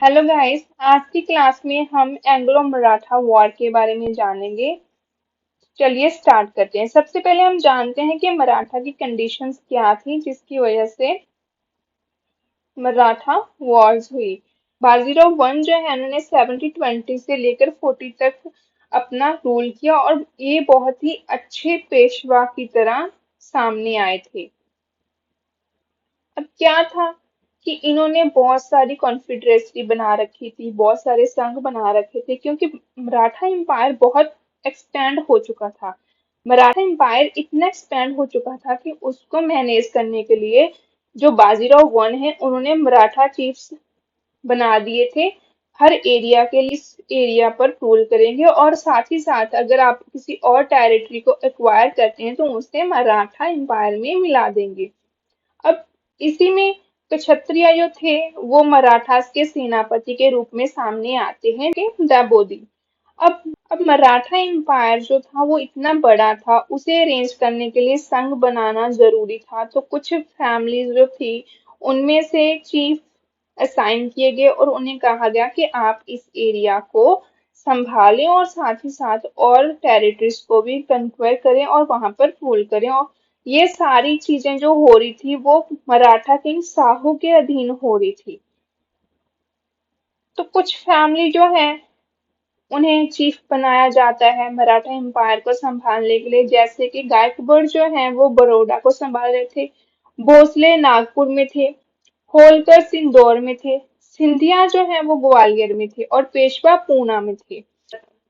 Hello guys, आज की class में हम एंग्लो मराठा वॉर के बारे में जानेंगे। चलिए स्टार्ट करते हैं। सबसे पहले हम जानते हैं कि मराठा की कंडीशंस क्या थी जिसकी वजह से मराठा वॉर्स हुई। बाजीराव वन जो है उन्होंने 70-20 से लेकर 40 तक अपना रूल किया और ये बहुत ही अच्छे पेशवा की तरह सामने आए थे। अब क्या था कि इन्होंने बहुत सारी कॉन्फिडरेसी बना रखी थी, बहुत सारे संघ बना रखे थे, क्योंकि मराठा एम्पायर बहुत एक्सपेंड हो चुका था। मराठा एम्पायर इतना एक्सपेंड हो चुका था कि उसको मैनेज करने के लिए जो बाजीराव वन है उन्होंने मराठा चीफ्स बना दिए थे। हर एरिया के लिए इस एरिया पर रूल करेंगे और साथ ही साथ अगर आप किसी और टेरिटरी को एक्वायर करते हैं तो उसे मराठा एम्पायर में मिला देंगे। अब इसी में क्षत्रिय जो थे वो मराठास के सेनापति के रूप में सामने आते हैं कि दाबोदी। अब अब मराठा एम्पायर जो था वो इतना बड़ा था, उसे अरेंज करने के लिए संघ बनाना जरूरी था। तो कुछ फैमिलीज जो थी उनमें से चीफ असाइन किए गए और उन्हें कहा गया कि आप इस एरिया को संभालें और साथ ही साथ और टेरिटरीज को भी कंक्वायर करें और वहां पर रूल करें। और ये सारी चीजें जो हो रही थी वो मराठा किंग साहू के अधीन हो रही थी। तो कुछ फैमिली जो है उन्हें चीफ बनाया जाता है मराठा एम्पायर को संभालने के लिए, जैसे कि गायकवाड़ जो है वो बड़ौदा को संभाल रहे थे, भोसले नागपुर में थे, होलकर सिंदौर में थे, सिंधिया जो है वो ग्वालियर में थे और पेशवा पूना में थे।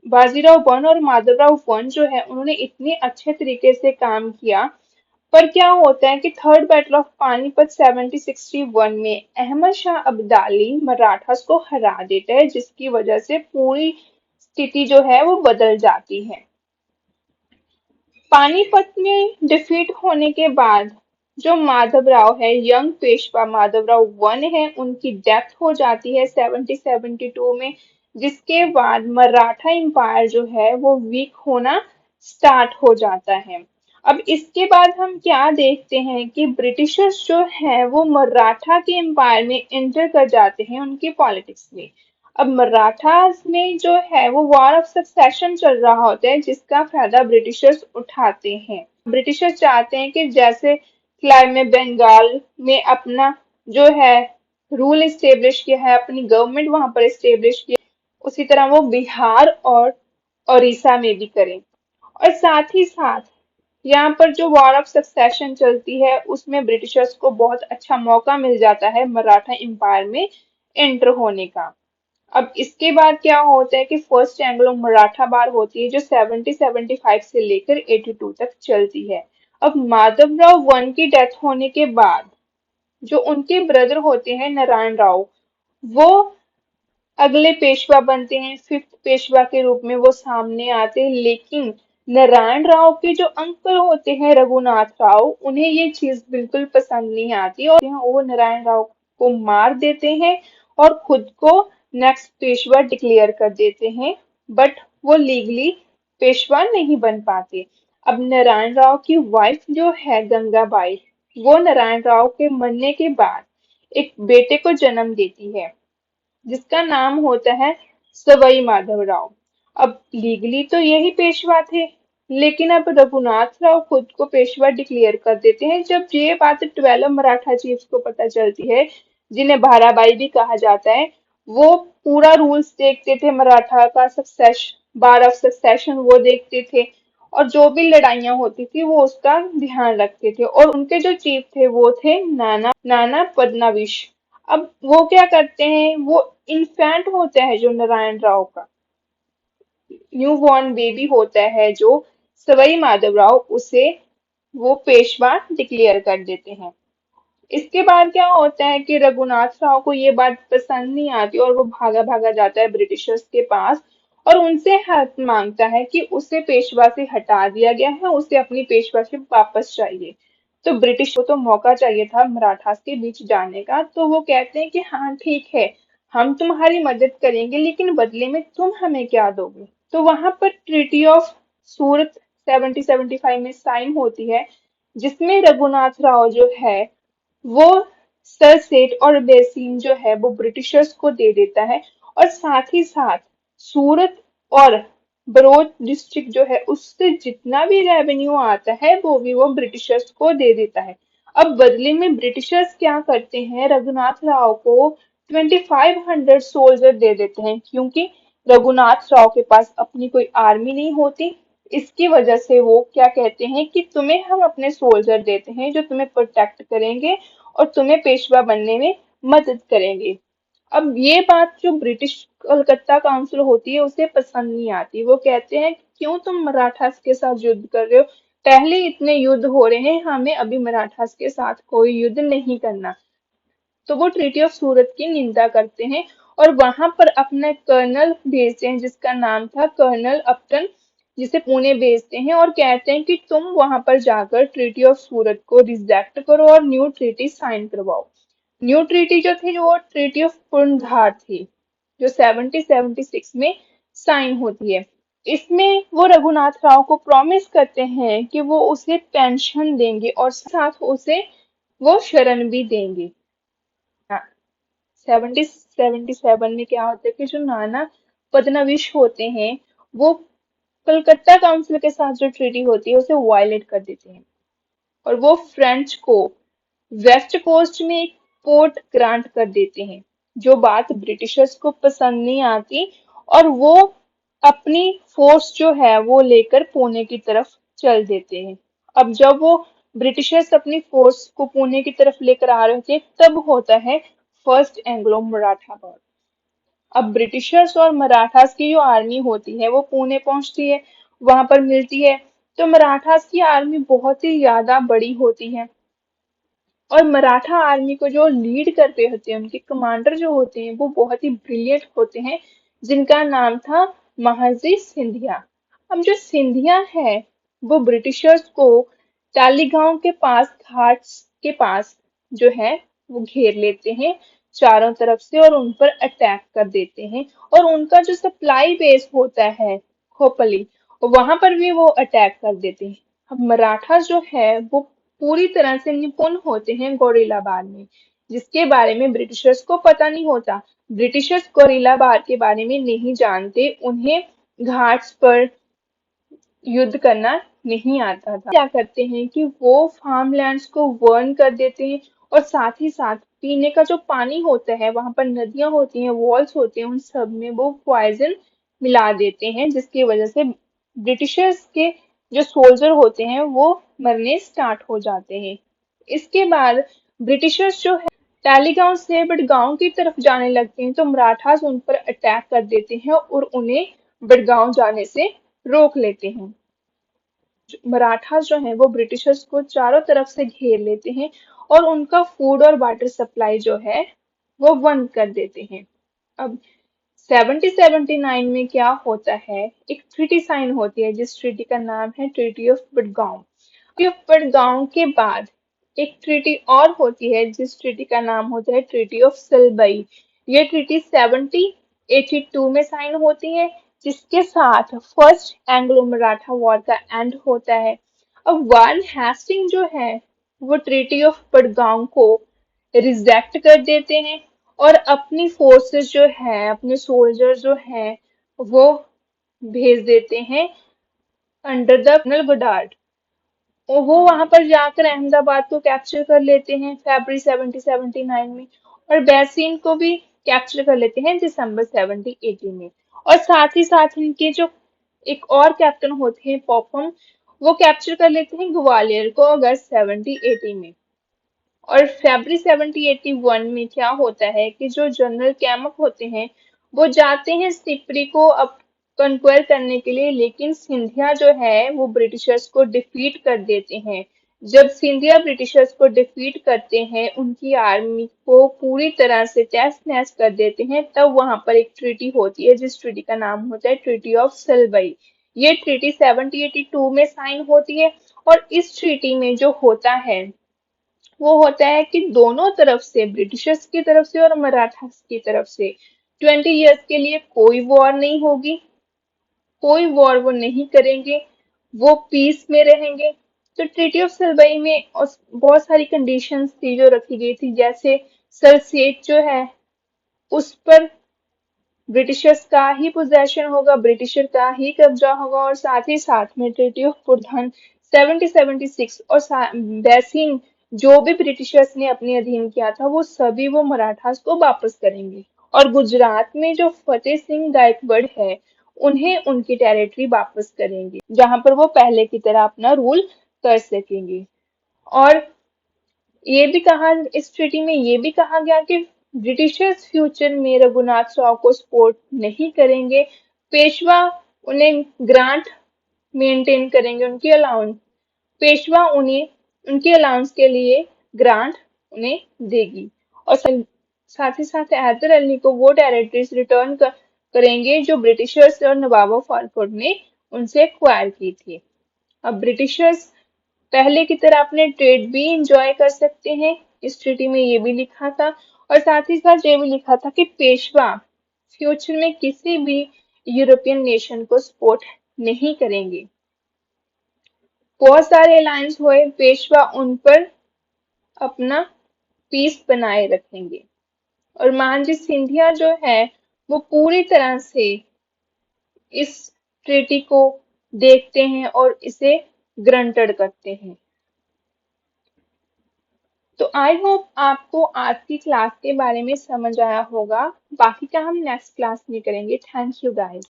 बाजीराव वन और माधवराव वन जो है उन्होंने इतने अच्छे तरीके से काम किया। पर क्या होता है कि थर्ड बैटल ऑफ पानीपत 1761 में अहमद शाह अब्दाली मराठास को हरा देता है, जिसकी वजह से पूरी स्थिति जो है वो बदल जाती है। पानीपत में डिफीट होने के बाद जो माधवराव है, यंग पेशवा माधवराव वन है, उनकी डेथ हो जाती है 1772 में। जिसके बाद मराठा एम्पायर जो है वो वीक होना स्टार्ट हो जाता है। अब इसके बाद हम क्या देखते हैं कि ब्रिटिशर्स जो है वो मराठा के एम्पायर में एंटर कर जाते हैं उनकी पॉलिटिक्स में। अब मराठास में जो है वो वॉर ऑफ सक्सेशन चल रहा होता है, जिसका फायदा ब्रिटिशर्स उठाते हैं। ब्रिटिशर्स चाहते हैं कि जैसे फ्लाई में बंगाल में अपना जो है रूल इस्टेब्लिश किया है, अपनी गवर्नमेंट वहां पर इस्टेब्लिश किया, उसी तरह वो बिहार और उड़ीसा में भी करें। और साथ ही साथ यहाँ पर जो वॉर ऑफ सक्सेशन चलती है उसमें ब्रिटिशर्स को बहुत अच्छा मौका मिल जाता है मराठा एम्पायर में एंटर होने का। अब इसके बाद क्या होता है कि फर्स्ट एंग्लो मराठा वार होती है जो 70-75 से लेकर 82 तक चलती है। अब माधवराव वन की डेथ होने के बाद जो उनके ब्रदर होते हैं नारायण राव, वो अगले पेशवा बनते हैं, फिफ्थ पेशवा के रूप में वो सामने आते हैं। लेकिन नारायण राव के जो अंकल होते हैं रघुनाथ राव, उन्हें ये चीज बिल्कुल पसंद नहीं आती और वो नारायण राव को मार देते हैं और खुद को नेक्स्ट पेशवा डिक्लेयर कर देते हैं। बट वो लीगली पेशवा नहीं बन पाते। अब नारायण राव की वाइफ जो है गंगाबाई, वो नारायण राव के मरने के बाद एक बेटे को जन्म देती है जिसका नाम होता है सवाई माधवराव। अब लीगली तो यही पेशवा थे, लेकिन अब रघुनाथ राव खुद को पेशवा डिक्लेयर कर देते हैं। जब ये बात 12 मराठा चीफ्स को पता चलती है, जिन्हें भाराबाई भी कहा जाता है, वो पूरा रूल्स देखते थे मराठा का सक्सेस, बार ऑफ सक्सेशन वो देखते थे और जो भी लड़ाइयां होती थी वो उसका ध्यान रखते थे। और उनके जो चीफ थे वो थे नाना नाना पद्माविश। अब वो क्या करते हैं, वो इन्फेंट होता है जो नारायण राव का न्यू बॉर्न बेबी होता है जो सवाई माधवराव, उसे वो पेशवा डिक्लेयर कर देते हैं। इसके बाद क्या होता है कि रघुनाथ राव को ये बात पसंद नहीं आती और वो भागा भागा जाता है ब्रिटिशर्स के पास और उनसे हेल्प मांगता है कि उसे पेशवा से हटा दिया गया है, उसे अपनी पेशवाशिप वापस चाहिए। तो ब्रिटिश को तो मौका चाहिए था मराठास के बीच जाने का, तो वो कहते हैं कि हाँ ठीक है, हम तुम्हारी मदद करेंगे लेकिन बदले में तुम हमें क्या दोगे। तो वहां पर ट्रीटी ऑफ सूरत 1775 में साइन होती है, जिसमें रघुनाथ राव जो है वो सरसेट और बेसीन जो है वो ब्रिटिशर्स को दे देता है। और साथ ही साथ सूरत और बरोच डिस्ट्रिक्ट जो है उससे जितना भी रेवेन्यू आता है वो ब्रिटिशर्स को दे देता है। अब बदले में ब्रिटिशर्स क्या करते हैं, रघुनाथ राव को 2500 सोल्जर दे देते हैं, क्योंकि रघुनाथ राव के पास अपनी कोई आर्मी नहीं होती। इसकी वजह से वो क्या कहते हैं कि तुम्हें हम अपने सोल्जर देते हैं जो तुम्हें प्रोटेक्ट करेंगे और तुम्हें पेशवा बनने में मदद करेंगे। अब ये बात जो ब्रिटिश कलकत्ता काउंसिल होती है उसे पसंद नहीं आती। वो कहते हैं क्यों तुम मराठास के साथ युद्ध कर रहे हो, पहले इतने युद्ध हो रहे हैं, हमें अभी मराठास के साथ कोई युद्ध नहीं करना। तो वो ट्रीटी ऑफ सूरत की निंदा करते हैं और वहां पर अपना कर्नल भेजते हैं जिसका नाम था कर्नल अपटन, जिसे पुणे भेजते हैं और कहते हैं कि तुम वहां पर जाकर ट्रीटी ऑफ सूरत को रिजेक्ट करो और न्यू ट्रीटी साइन करवाओ। न्यू ट्रीटी जो थी वो ट्रीटी ऑफ पुरंधार थी, जो 1776 में साइन होती है। इसमें वो रघुनाथ राव को प्रॉमिस करते हैं कि वो उसे पेंशन देंगे और साथ उसे वो शरण भी देंगे। 1777 में क्या होता है कि जो नाना फडणवीस होते हैं वो कलकत्ता काउंसिल के साथ जो ट्रीटी होती है उसे वायलेट कर देते हैं और वो फ्रेंच को वेस्ट कोस्ट में एक पोर्ट ग्रांट कर देते हैं, जो बात ब्रिटिशर्स को पसंद नहीं आती। और वो अपनी फोर्स जो है वो लेकर पुणे की तरफ चल देते हैं। अब जब वो ब्रिटिशर्स अपनी फोर्स को पुणे की तरफ लेकर आ रहे थे तब होता है फर्स्ट एंग्लो मराठा वॉर। अब ब्रिटिशर्स और मराठास की जो आर्मी होती है वो पुणे पहुंचती है, वहां पर मिलती है। तो मराठास की आर्मी बहुत ही ज्यादा बड़ी होती है और मराठा आर्मी को जो लीड करते होते हैं, उनके कमांडर जो होते हैं वो बहुत ही ब्रिलियंट होते हैं, जिनका नाम था महाजी सिंधिया। अब जो सिंधिया है वो ब्रिटिशर्स को टालीगांव के पास घाट्स के पास जो है वो घेर लेते हैं चारों तरफ से और उन पर अटैक कर देते हैं। और उनका जो सप्लाई बेस होता है खोपली, वहां पर भी वो अटैक कर देते हैं। अब मराठा जो है वो पूरी तरह से निपुण होते हैं गोरिल्ला वार में, जिसके बारे में ब्रिटिशर्स को पता नहीं होता। ब्रिटिशर्स गोरिल्ला वार के बारे में नहीं जानते, उन्हें घाट्स पर युद्ध करना नहीं आता था। क्या करते हैं कि वो फार्मलैंड्स को वर्न कर देते हैं और साथ ही साथ पीने का जो पानी होता है, वहां पर नदियां होती हैं, वॉल्स होते हैं, उन सब में वो पॉइजन मिला देते हैं, जिसकी वजह से ब्रिटिशर्स के जो सोल्जर होते हैं वो मरने स्टार्ट हो जाते हैं। इसके बाद ब्रिटिशर्स जो है टालीगांव से बड़गांव की तरफ जाने लगते हैं तो मराठास उन पर अटैक कर देते हैं और उन्हें बड़गांव जाने से रोक लेते हैं। मराठास जो हैं वो ब्रिटिशर्स को चारों तरफ से घेर लेते हैं और उनका फूड और वाटर सप्लाई जो है वो बंद कर देते हैं। अब 1779 में क्या होता है, एक ट्रीटी साइन होती है जिस ट्रीटी का नाम है treaty of Badgaon. Treaty of Badgaon के बाद एक ट्रीटी और होती है जिस ट्रीटी का नाम होता है ट्रीटी ऑफ सलबई। ये ट्रीटी 1782 में साइन होती है, जिसके साथ फर्स्ट एंग्लो मराठा वॉर का एंड होता है। अब वार्न हेस्टिंग जो है वो ट्रीटी ऑफ बड़गांव को रिजेक्ट कर देते हैं और अपनी फोर्सेस जो है, अपने सोल्जर जो हैं वो भेज देते हैं अंडर द कर्नल गोडार्ड। और वो वहां पर जाकर अहमदाबाद को कैप्चर कर लेते हैं फरवरी 1779 में, और बैसीन को भी कैप्चर कर लेते हैं दिसंबर 1780 में। और साथ ही साथ इनके जो एक और कैप्टन होते हैं पॉपम, वो कैप्चर कर लेते हैं ग्वालियर को अगस्त 1780 में। और फरवरी 1781 में क्या होता है कि जो जनरल कैमप होते हैं वो जाते हैं सिपरी को अब कंक्वायर करने के लिए, लेकिन सिंधिया जो है वो ब्रिटिशर्स को डिफीट कर देते हैं। जब सिंधिया ब्रिटिशर्स को डिफीट करते हैं, उनकी आर्मी को पूरी तरह से तहस नहस कर देते हैं, तब वहां पर एक ट्रीटी होती है जिस ट्रीटी का नाम होता है ट्रीटी ऑफ सलवई। ये ट्रीटी 1782 में साइन होती है और इस ट्रीटी में जो होता है वो होता है कि दोनों तरफ से, ब्रिटिशर्स की तरफ से और मराठास की तरफ से 20 ईयर्स के लिए कोई वॉर नहीं होगी, कोई वॉर वो नहीं करेंगे, वो पीस में रहेंगे। तो ट्रीटी ऑफ सिलबई में बहुत सारी कंडीशंस थी जो रखी गई थी, जैसे सरसेट जो है उस पर ब्रिटिशर्स का ही पोजेशन होगा, ब्रिटिशर का ही कब्जा होगा, और साथ में ट्रीटी ऑफ पुरधन 1776 और बैसिन जो भी ब्रिटिशर्स ने अपने अधीन किया था वो सभी वो मराठास को वापस करेंगे। और गुजरात में जो फतेह सिंह गायकवाड़ है उन्हें उनकी टेरिटरी वापस करेंगे, जहां पर वो पहले की तरह अपना रूल कर सकेंगे। और ये भी कहा, इस ट्रीटी में ये भी कहा गया कि ब्रिटिशर्स फ्यूचर में रघुनाथ राव को सपोर्ट नहीं करेंगे, पेशवा उन्हें ग्रांट मेंटेन करेंगे, उनकी अलाउंस, पेशवा उन्हें उनके अलाउंस के लिए ग्रांट उन्हें देगी। और साथ ही साथ हैदर अली को वो टेरिटरीज रिटर्न करेंगे जो ब्रिटिशर्स और नवाब ऑफ आलकोट ने उनसे एक्वायर की थी। अब ब्रिटिशर्स पहले की तरह अपने ट्रेड भी इंजॉय कर सकते हैं, इस ट्रीटी में ये भी लिखा था। और साथ ही साथ ये भी लिखा था कि पेशवा फ्यूचर में किसी भी यूरोपियन नेशन को सपोर्ट नहीं करेंगे। बहुत सारे अलायंस हुए, पेशवा उन पर अपना पीस बनाए रखेंगे। और महाजी सिंधिया जो है वो पूरी तरह से इस ट्रीटी को देखते हैं और इसे ग्रंटेड करते हैं। तो आई होप आपको आज की क्लास के बारे में समझ आया होगा। बाकी का हम नेक्स्ट क्लास में करेंगे। Thank you guys.